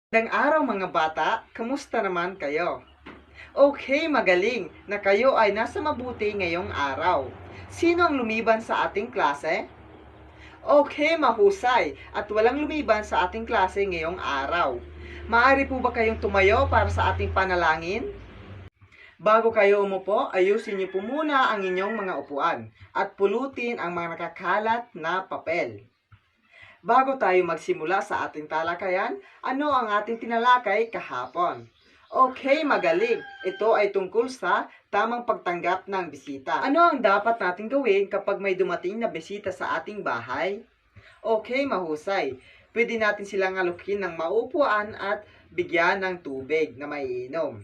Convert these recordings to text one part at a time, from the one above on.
Magandang araw mga bata, kamusta naman kayo? Okay, magaling na kayo ay nasa mabuti ngayong araw. Sino ang lumiban sa ating klase? Okay, mahusay at walang lumiban sa ating klase ngayong araw. Maaari po ba kayong tumayo para sa ating panalangin? Bago kayo umupo, ayusin niyo po muna ang inyong mga upuan at pulutin ang mga nakakalat na papel. Bago tayo magsimula sa ating talakayan, ano ang ating tinalakay kahapon? Okay, magaling. Ito ay tungkol sa tamang pagtanggap ng bisita. Ano ang dapat natin gawin kapag may dumating na bisita sa ating bahay? Okay, mahusay. Pwede natin silang alukin ng maupuan at bigyan ng tubig na maiinom.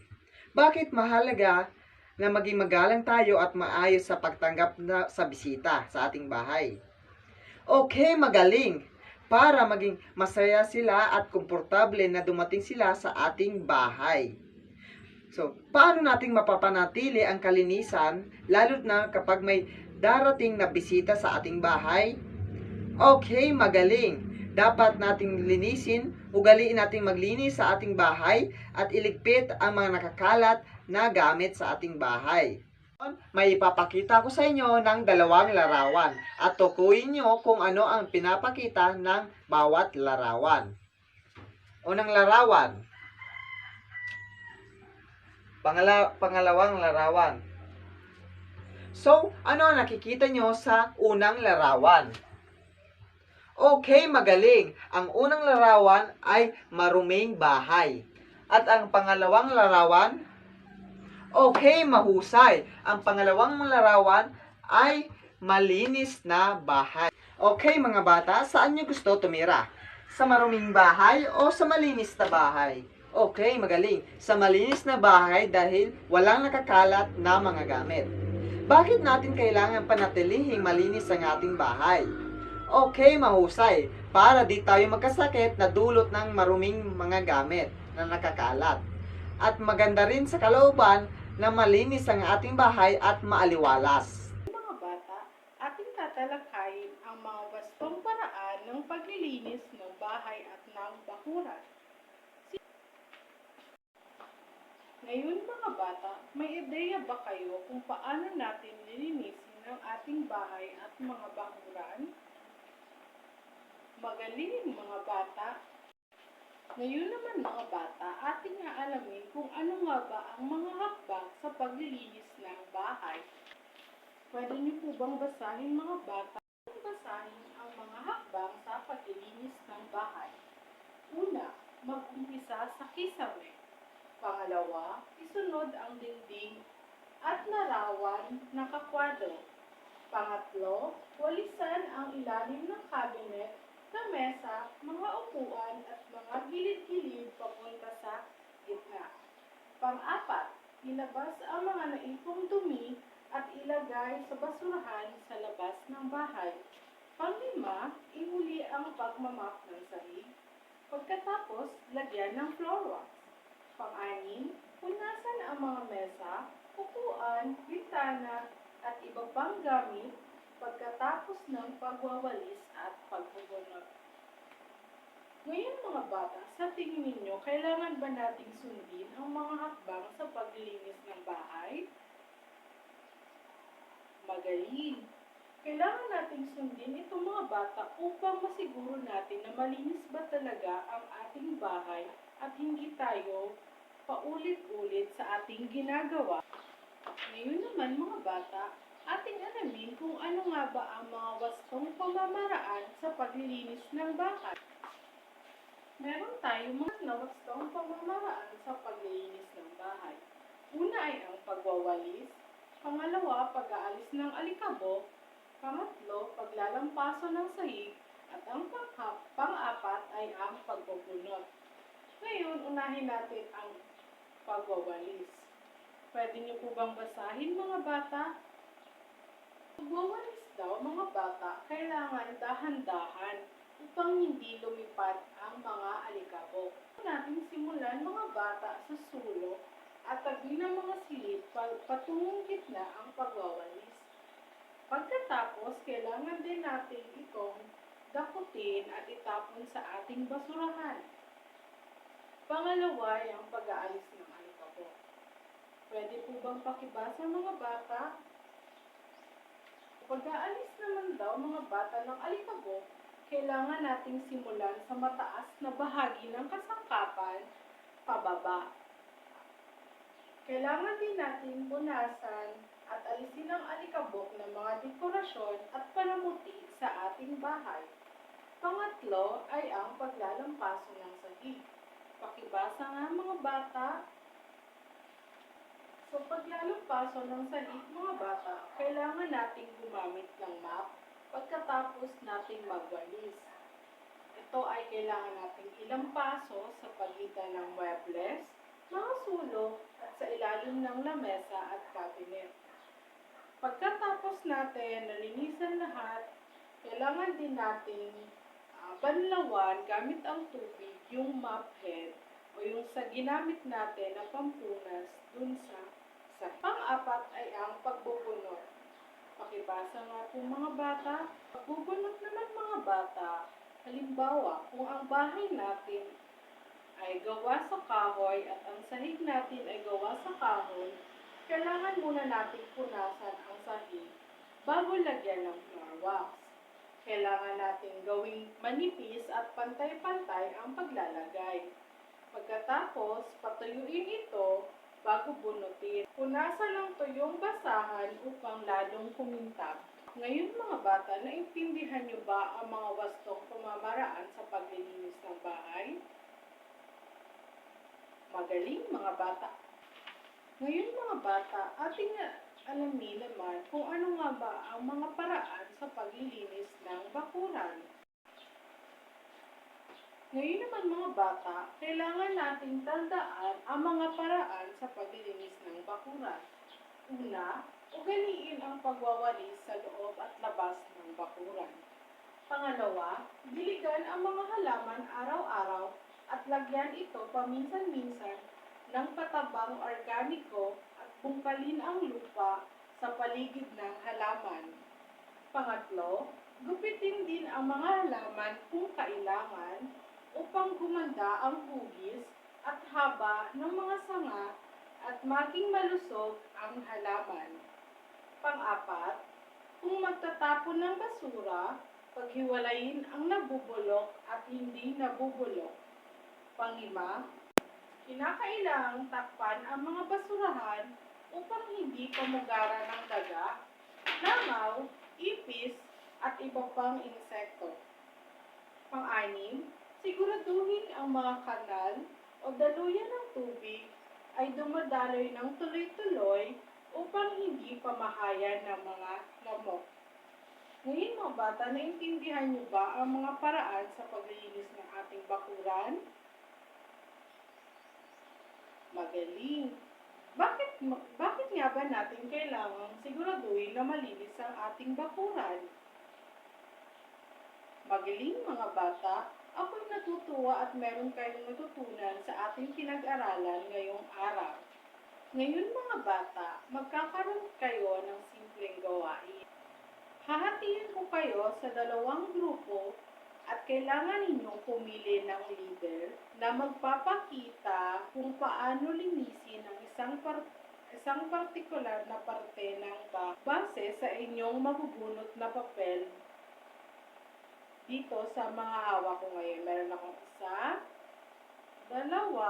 Bakit mahalaga na maging magalang tayo at maayos sa pagtanggap sa bisita sa ating bahay? Okay, magaling. Para maging masaya sila at komportable na dumating sila sa ating bahay. So, paano nating mapapanatili ang kalinisan lalo na kapag may darating na bisita sa ating bahay? Okay, magaling. Dapat nating linisin, ugaliin nating maglinis sa ating bahay at iligpit ang mga nakakalat na gamit sa ating bahay. May ipapakita ko sa inyo ng dalawang larawan at tukuyin nyo kung ano ang pinapakita ng bawat larawan. Unang larawan. Pangalawang larawan. So, ano ang nakikita nyo sa unang larawan? Okay, magaling. Ang unang larawan ay maruming bahay. At ang pangalawang larawan, okay, mahusay. Ang pangalawang larawan ay malinis na bahay. Okay, mga bata, saan nyo gusto tumira? Sa maruming bahay o sa malinis na bahay? Okay, magaling. Sa malinis na bahay dahil walang nakakalat na mga gamit. Bakit natin kailangan panatilihing malinis ang ating bahay? Okay, mahusay. Para di tayo magkasakit na dulot ng maruming mga gamit na nakakalat. At maganda rin sa kalooban na malinis ang ating bahay at maaliwalas. Mga bata, ating tatalakayin ang mga wastong paraan ng paglilinis ng bahay at ng bakuran. Ngayon mga bata, may ideya ba kayo kung paano natin nilinisin ang ating bahay at mga bakuran? Magaling mga bata! Ngayon naman mga bata, ating aalamin kung ano nga ba ang mga hakbang sa paglilinis ng bahay. Pwede niyo po bang basahin mga bata? Basahin ang mga hakbang sa paglilinis ng bahay. Una, mag-umpisa sa kisame. Pangalawa, isunod ang dingding at larawan na kakwadro. Pangatlo, walisan ang ilalim ng cabinet, na mesa, mga upuan at mga gilid-gilid papunta sa gitna. Pang-apat, ilabas ang mga naipong dumi at ilagay sa basurahan sa labas ng bahay. Pang-lima, ihuli ang pagmamap ng sahig. Pagkatapos, lagyan ng floor wax. Pang-anim, punasan ang mga mesa, upuan, bintana, at iba pang gamit pagkatapos ng pagwawalis at pagbubunot. Ngayon mga bata, sa tingin ninyo, kailangan ba nating sundin ang mga hakbang sa paglilinis ng bahay? Magaling! Kailangan nating sundin itong mga bata upang masiguro natin na malinis ba talaga ang ating bahay at hindi tayo paulit-ulit sa ating ginagawa. Ngayon naman mga bata, ating alamin kung ano nga ba ang mga wastong pamamaraan sa paglilinis ng bahay. Meron tayong mga wastong pamamaraan sa paglilinis ng bahay. Una ay ang pagwawalis, pangalawa, pag-aalis ng alikabok, pangatlo, paglalampaso ng sahig, at ang pang-apat ay ang pagbubunot. Ngayon, unahin natin ang pagwawalis. Pwede niyo po bang basahin mga bata? Pagwawalis daw mga bata, kailangan dahan-dahan upang hindi lumipad ang mga alikabok. Natin simulan mga bata sa sulok at tabi ng mga silid patungong gitna ang pagwawalis. Pagkatapos, kailangan din natin itong dakutin at itapon sa ating basurahan. Pangalawa ay ang pag-aalis ng alikabok. Pwede po bang pakibasa mga bata? Pag-aalis naman daw mga bata ng alikabok, kailangan nating simulan sa mataas na bahagi ng kasangkapan pababa. Kailangan din natin punasan at alisin ang alikabok ng mga dekorasyon at panamuti sa ating bahay. Pangatlo ay ang paglalampaso ng sahig. Pakibasa nga mga bata. Sa paglalampaso ng sahig mga bata, kailangan nating gumamit ng map pagkatapos nating magwalis. Ito ay kailangan nating ilampaso sa pagitan ng muebles, mga sulok at sa ilalim ng lamesa at cabinet. Pagkatapos natin nalinisan lahat, kailangan din nating banlawan gamit ang tubig yung mop head o yung sa ginamit natin na pampunas dun sa pang-apat ay ang pagbubunot. Pakibasa nga po mga bata. Pagbubunot naman mga bata, halimbawa kung ang bahay natin ay gawa sa kahoy at ang sahig natin ay gawa sa kahoy, kailangan muna natin punasan ang sahig bago lagyan ng floor wax. Kailangan natin gawing manipis at pantay-pantay ang paglalagay. Pagkatapos, patuyuin ito bago bunutin. Punasan ng tuyong basahan upang lalong kumintab. Ngayon mga bata, naintindihan niyo ba ang mga wastong pamamaraan sa paglilinis ng bahay? Magaling mga bata. Ngayon mga bata, ating alamin naman kung ano nga ba ang mga paraan sa paglilinis ng bakuran. Ngayon naman mga bata, kailangan nating tandaan ang mga paraan sa paglilinis ng bakuran. Una, ugaliin ang pagwawalis sa loob at labas ng bakuran. Pangalawa, diligan ang mga halaman araw-araw at lagyan ito paminsan-minsan ng patabang organiko at bungkalin ang lupa sa paligid ng halaman. Pangatlo, gupitin din ang mga halaman kung kailangan upang gumanda ang hugis at haba ng mga sanga at maging malusog ang halaman. Pang-apat, kung magtatapon ng basura, paghiwalayin ang nabubulok at hindi nabubulok. Pang-lima, kinakailangang takpan ang mga basurahan upang hindi pamugara ng daga, langaw, ipis, at iba pang insekto. Pang-anim, siguraduhin ang mga kanal o daluyan ng tubig ay dumadaloy ng tuloy-tuloy upang hindi pamahayan ng mga lamok. Ngayon mga bata, naintindihan niyo ba ang mga paraan sa paglilinis ng ating bakuran? Magaling! Bakit nga ba natin kailangang siguraduhin na malinis ang ating bakuran? Magaling mga bata, ako'y natutuwa at meron kayong natutunan sa ating pinag-aralan ngayong araw. Ngayon mga bata, magkakaroon kayo ng simpleng gawain. Hahatiin ko kayo sa dalawang grupo at kailangan ninyong pumili ng leader na magpapakita kung paano linisin ang isang partikular na parte ng bahay base sa inyong mabubunot na papel. Dito sa mga hawak ko ngayon, meron akong 1, 2, 3,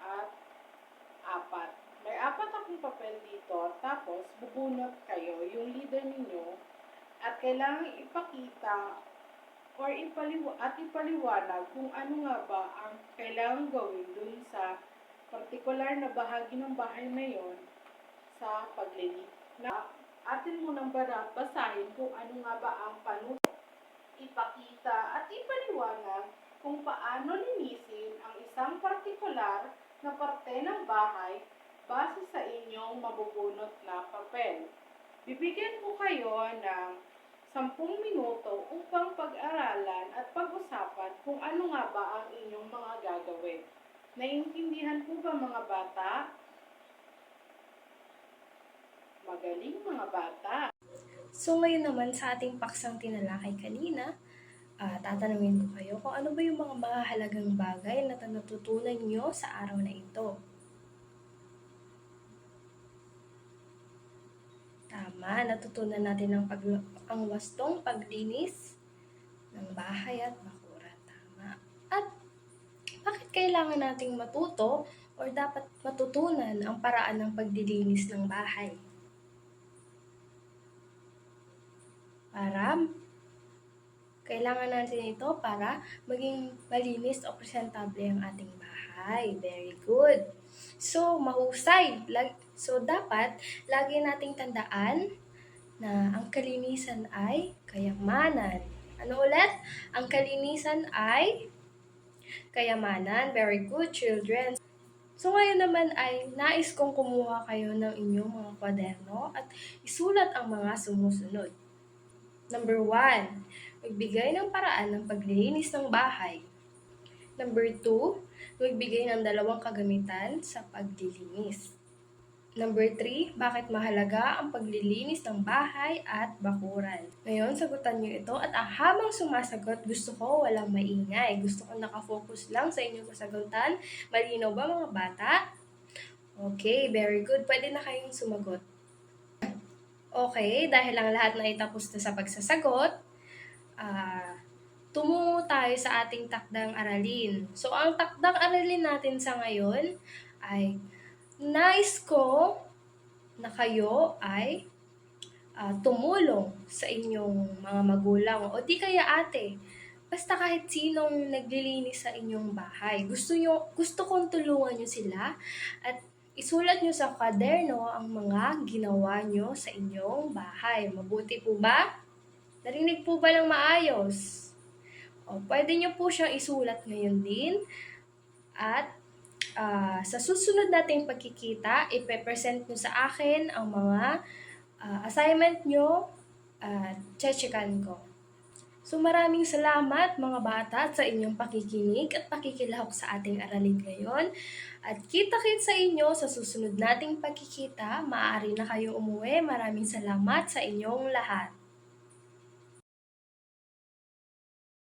at 4. May 4 akong papel dito, tapos bubunot kayo, yung leader ninyo, at kailangan ipakita or ipaliwanag kung ano nga ba ang kailangan gawin dun sa partikular na bahagi ng bahay na yon sa paglinis. Atin munang basahin kung ano nga ba ang panuto, ipakita at ipaliwanag kung paano linisin ang isang partikular na parte ng bahay base sa inyong mabubunot na papel. Bibigyan ko kayo ng 10 minuto upang pag-aralan at pag-usapan kung ano nga ba ang inyong mga gagawin. Naiintindihan po ba mga bata? Magaling mga bata! So ngayon naman sa ating paksang tinalakay kanina, Tatanungin ko kayo kung ano ba yung mga mahalagang bagay na natutunan nyo sa araw na ito. Tama, natutunan natin ang wastong paglinis ng bahay at bakuran. Tama. At bakit kailangan nating matuto or dapat matutunan ang paraan ng paglilinis ng bahay? Kailangan natin ito para maging malinis o presentable ang ating bahay. Very good. So, mahusay. Dapat lagi nating tandaan na ang kalinisan ay kayamanan. Ano ulit? Ang kalinisan ay kayamanan. Very good, children. So ngayon naman ay nais kong kumuha kayo ng inyong mga kwaderno at isulat ang mga sumusunod. Number 1, magbigay ng paraan ng paglilinis ng bahay. Number 2, magbigay ng 2 kagamitan sa paglilinis. Number 3, bakit mahalaga ang paglilinis ng bahay at bakuran? Ngayon, sagutan niyo ito at habang sumasagot, gusto ko walang maingay. Gusto ko nakafocus lang sa inyong kasagutan. Malinaw ba mga bata? Okay, very good. Pwede na kayong sumagot. Okay, dahil ang lahat na itapos na sa pagsasagot, tumungo tayo sa ating takdang aralin. So, ang takdang aralin natin sa ngayon ay nais ko na kayo ay tumulong sa inyong mga magulang o di kaya ate. Basta kahit sinong naglilinis sa inyong bahay. Gusto kong tulungan nyo sila at isulat nyo sa kwaderno ang mga ginawa nyo sa inyong bahay. Mabuti po ba? Narinig po ba ng maayos? Pwede nyo po siyang isulat ngayon din. At sa susunod nating pagkikita, ipe-present nyo sa akin ang mga assignment nyo at chechekan ko. So maraming salamat mga bata sa inyong pakikinig at pakikilahok sa ating aralin ngayon. At kita-kits sa inyo sa susunod nating pagkikita. Maaari na kayo umuwi. Maraming salamat sa inyong lahat.